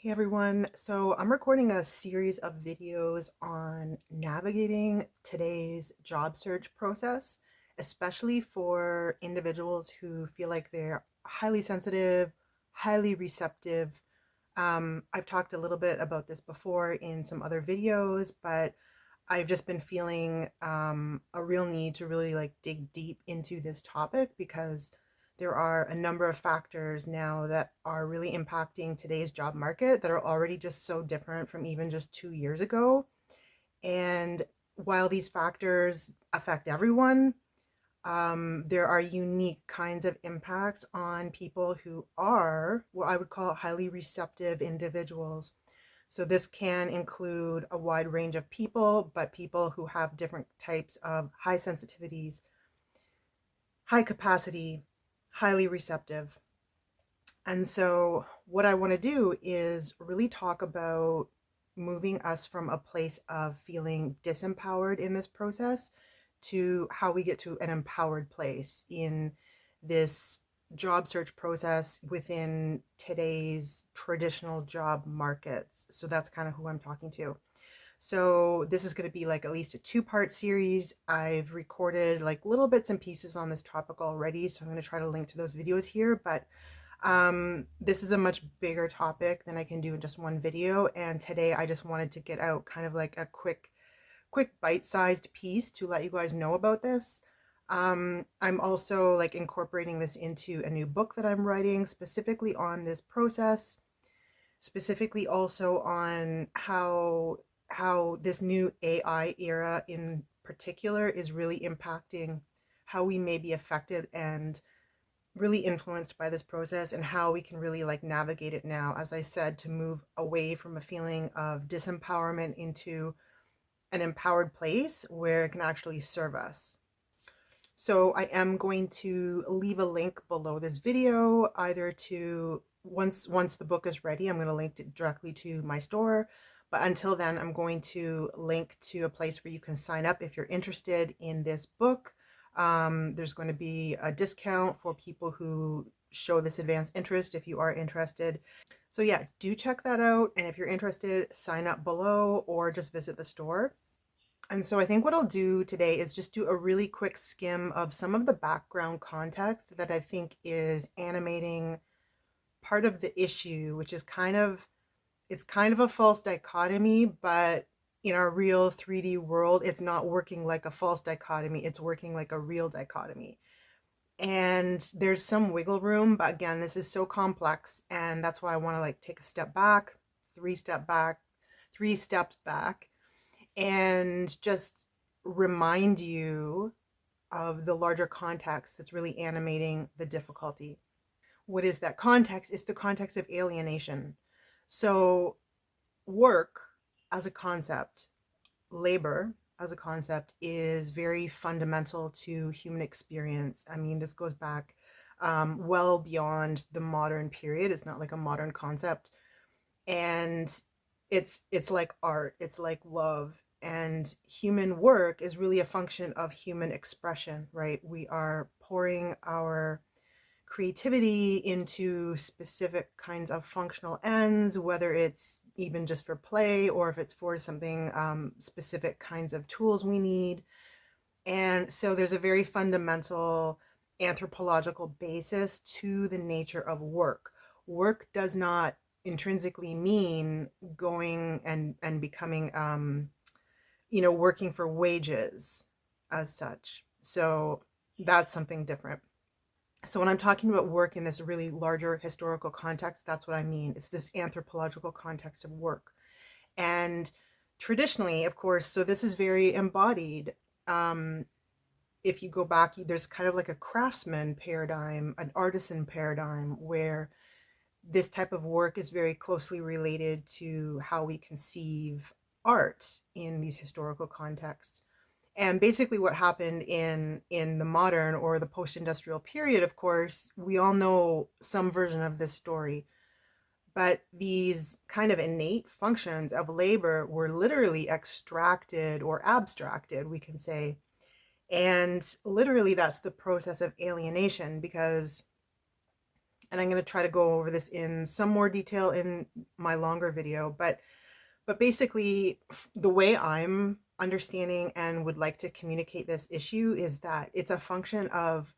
Hey everyone, so I'm recording a series of videos on navigating today's job search process, especially for individuals who feel like they're highly sensitive, highly receptive. I've talked a little bit about this before in some other videos, but I've just been feeling a real need to really dig deep into this topic because there are a number of factors now that are really impacting today's job market that are already just so different from even just 2 years ago. And while these factors affect everyone, there are unique kinds of impacts on people who are what I would call highly receptive individuals. So this can include a wide range of people, but people who have different types of high sensitivities, high capacity, highly receptive. And so what I want to do is really talk about moving us from a place of feeling disempowered in this process to how we get to an empowered place in this job search process within today's traditional job markets. So that's kind of who I'm talking to. So this is going to be like at least a two-part series. I've recorded like little bits and pieces on this topic already, so I'm going to try to link to those videos here, but this is a much bigger topic than I can do in just one video, and today I just wanted to get out kind of like a quick bite-sized piece to let you guys know about this. I'm also like incorporating this into a new book that I'm writing specifically on this process, specifically also on how this new AI era in particular is really impacting how we may be affected and really influenced by this process, and how we can really like navigate it now, as I said, to move away from a feeling of disempowerment into an empowered place where it can actually serve us. So I am going to leave a link below this video, either to once the book is ready, I'm going to link it directly to my store. But until then, I'm going to link to a place where you can sign up if you're interested in this book. There's going to be a discount for people who show this advanced interest if you are interested. So yeah, do check that out. And if you're interested, sign up below or just visit the store. And so I think what I'll do today is just do a really quick skim of some of the background context that I think is animating part of the issue, which is it's kind of a false dichotomy, but in our real 3D world, it's not working like a false dichotomy, it's working like a real dichotomy. And there's some wiggle room, but again, this is so complex, and that's why I want to like take a step back, three steps back, and just remind you of the larger context that's really animating the difficulty. What is that context? It's the context of alienation. So work as a concept, labor as a concept, is very fundamental to human experience. I mean, this goes back well beyond the modern period. It's not like a modern concept. And it's like art, it's like love, and human work is really a function of human expression, right? We are pouring our creativity into specific kinds of functional ends, whether it's even just for play or if it's for something specific kinds of tools we need. And so there's a very fundamental anthropological basis to the nature of work. Work does not intrinsically mean going and becoming working for wages as such. So that's something different. So when I'm talking about work in this really larger historical context, that's what I mean. It's this anthropological context of work. And traditionally, of course, so this is very embodied. If you go back, there's kind of like a craftsman paradigm, an artisan paradigm, where this type of work is very closely related to how we conceive art in these historical contexts. And basically what happened in the modern or the post-industrial period, of course, we all know some version of this story. But these kind of innate functions of labor were literally extracted or abstracted, we can say. And literally that's the process of alienation, because And I'm going to try to go over this in some more detail in my longer video. But basically, the way I'm understanding and would like to communicate this issue is that it's a function of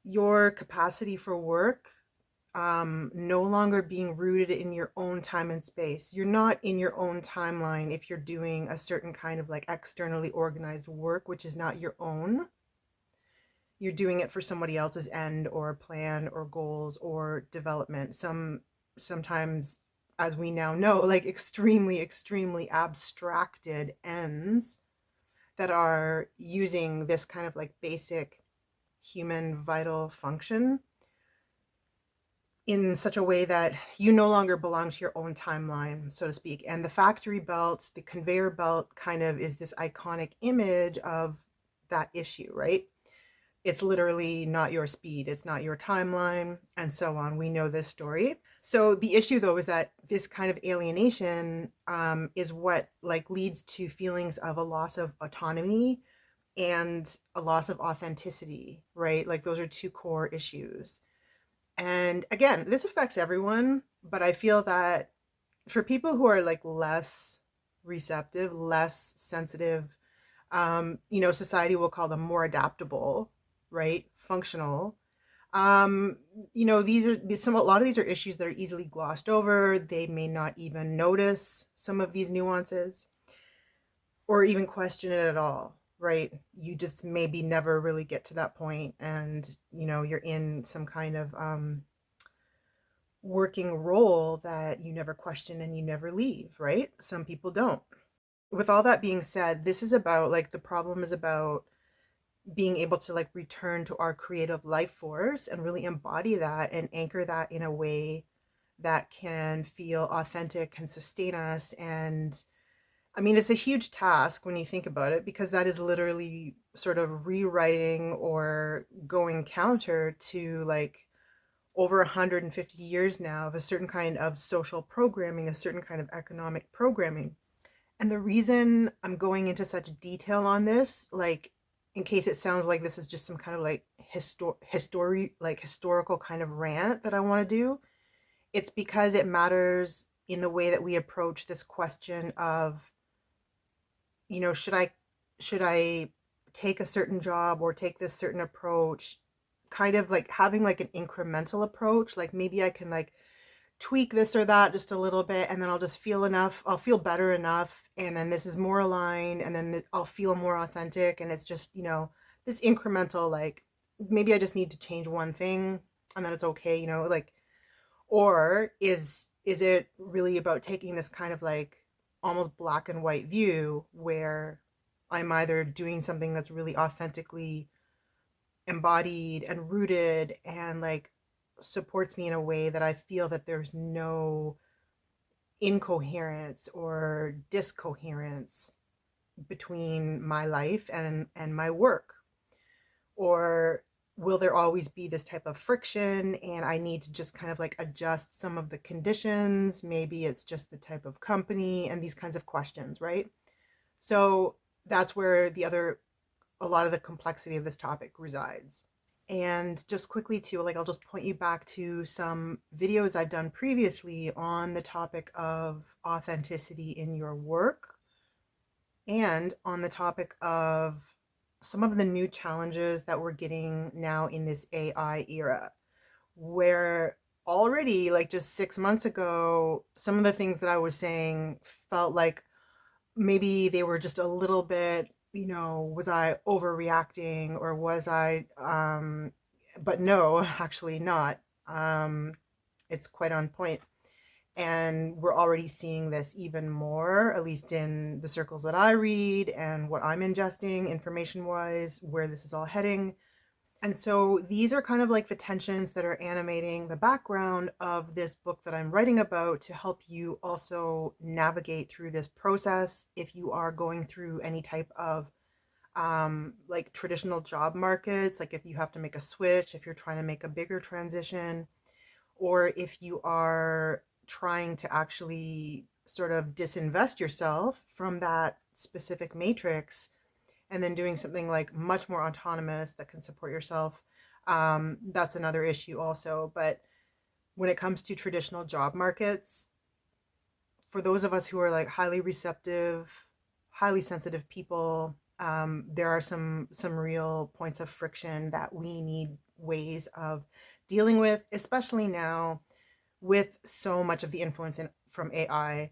your capacity for work no longer being rooted in your own time and space. You're not in your own timeline if you're doing a certain kind of like externally organized work, which is not your own. You're doing it for somebody else's end or plan or goals or development. Sometimes, as we now know, like extremely abstracted ends that are using this kind of like basic human vital function in such a way that you no longer belong to your own timeline, so to speak. And the factory belts, the conveyor belt kind of is this iconic image of that issue, right? It's literally not your speed, it's not your timeline, and so on. We know this story. So the issue though is that this kind of alienation is what like leads to feelings of a loss of autonomy and a loss of authenticity, right? Like those are two core issues. And again, this affects everyone, but I feel that for people who are like less receptive, less sensitive, society will call them more adaptable, right? Functional. A lot of these are issues that are easily glossed over. They may not even notice some of these nuances or even question it at all, right? You just maybe never really get to that point, and you're in some kind of working role that you never question and you never leave, right? Some people don't. With all that being said, this is about like the problem is about being able to like return to our creative life force and really embody that and anchor that in a way that can feel authentic and sustain us. And I mean, it's a huge task when you think about it, because that is literally sort of rewriting or going counter to like over 150 years now of a certain kind of social programming, a certain kind of economic programming. And the reason I'm going into such detail on this, like in case it sounds like this is just some kind of like historical kind of rant that I want to do, it's because it matters in the way that we approach this question of, should I take a certain job or take this certain approach, kind of like having like an incremental approach. Like maybe I can like tweak this or that just a little bit, and then I'll just feel enough, I'll feel better enough, and then this is more aligned, and then I'll feel more authentic. And it's just this incremental, like maybe I just need to change one thing and then it's okay, like. Or is it really about taking this kind of like almost black and white view where I'm either doing something that's really authentically embodied and rooted and like supports me in a way that I feel that there's no incoherence or discoherence between my life and my work? Or will there always be this type of friction and I need to just kind of like adjust some of the conditions? Maybe it's just the type of company and these kinds of questions, right? So that's where a lot of the complexity of this topic resides. And just quickly too, like I'll just point you back to some videos I've done previously on the topic of authenticity in your work and on the topic of some of the new challenges that we're getting now in this AI era, where already like just 6 months ago, some of the things that I was saying felt like maybe they were just a little bit, was I overreacting or was I, but no, actually not. It's quite on point. And we're already seeing this even more, at least in the circles that I read and what I'm ingesting information wise, where this is all heading. And so these are kind of like the tensions that are animating the background of this book that I'm writing about to help you also navigate through this process if you are going through any type of like traditional job markets, like if you have to make a switch, if you're trying to make a bigger transition, or if you are trying to actually sort of disinvest yourself from that specific matrix and then doing something like much more autonomous that can support yourself. That's another issue also. But when it comes to traditional job markets, for those of us who are like highly receptive, highly sensitive people, there are some real points of friction that we need ways of dealing with, especially now with so much of the influence from AI.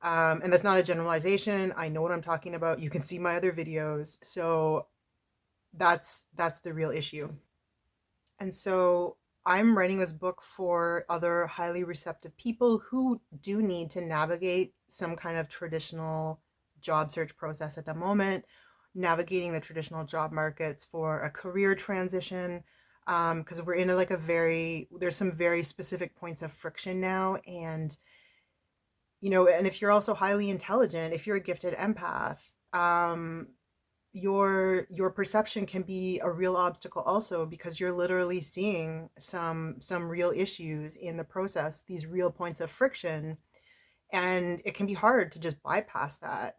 And that's not a generalization. I know what I'm talking about. You can see my other videos. So that's the real issue. And so I'm writing this book for other highly receptive people who do need to navigate some kind of traditional job search process at the moment, navigating the traditional job markets for a career transition. Because we're in like there's some very specific points of friction now. And, and if you're also highly intelligent, if you're a gifted empath, your perception can be a real obstacle also, because you're literally seeing some real issues in the process, these real points of friction, and it can be hard to just bypass that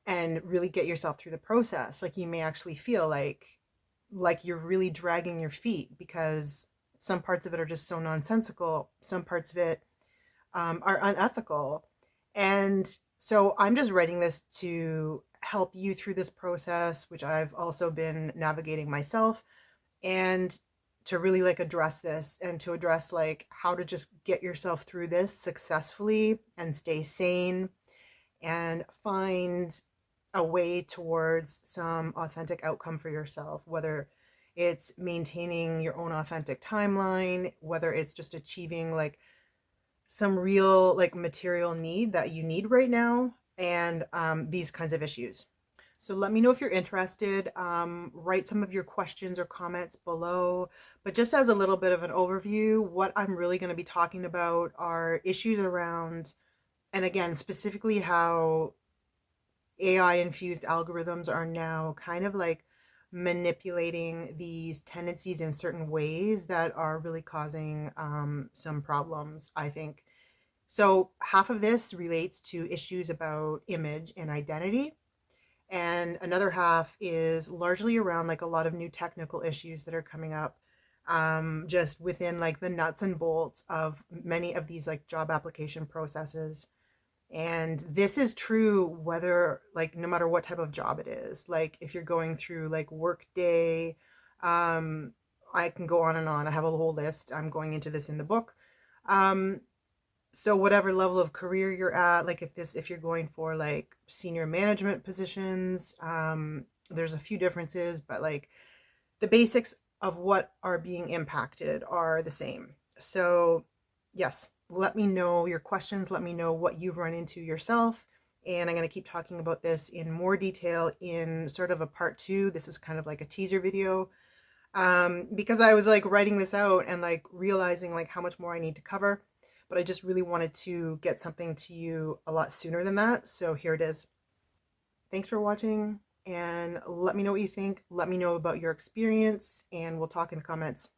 and really get yourself through the process. Like, you may actually feel like you're really dragging your feet because some parts of it are just so nonsensical, some parts of it are unethical. And so I'm just writing this to help you through this process, which I've also been navigating myself, and to really like address this, and to address like how to just get yourself through this successfully and stay sane and find a way towards some authentic outcome for yourself, whether it's maintaining your own authentic timeline, whether it's just achieving like some real like material need that you need right now, and these kinds of issues. So let me know if you're interested. Write some of your questions or comments below. But just as a little bit of an overview, what I'm really going to be talking about are issues around, and again, specifically how AI infused algorithms are now kind of like manipulating these tendencies in certain ways that are really causing some problems, I think. So half of this relates to issues about image and identity, and another half is largely around like a lot of new technical issues that are coming up, just within like the nuts and bolts of many of these like job application processes. And this is true whether like no matter what type of job it is. Like if you're going through like Workday, I can go on and on. I have a whole list. I'm going into this in the book. So whatever level of career you're at, like if you're going for like senior management positions, there's a few differences, but like the basics of what are being impacted are the same. So yes, let me know your questions. Let me know what you've run into yourself. And I'm going to keep talking about this in more detail in sort of a part 2. This is kind of like a teaser video, because I was like writing this out and like realizing like how much more I need to cover. But I just really wanted to get something to you a lot sooner than that. So here it is. Thanks for watching, and let me know what you think. Let me know about your experience, and we'll talk in the comments.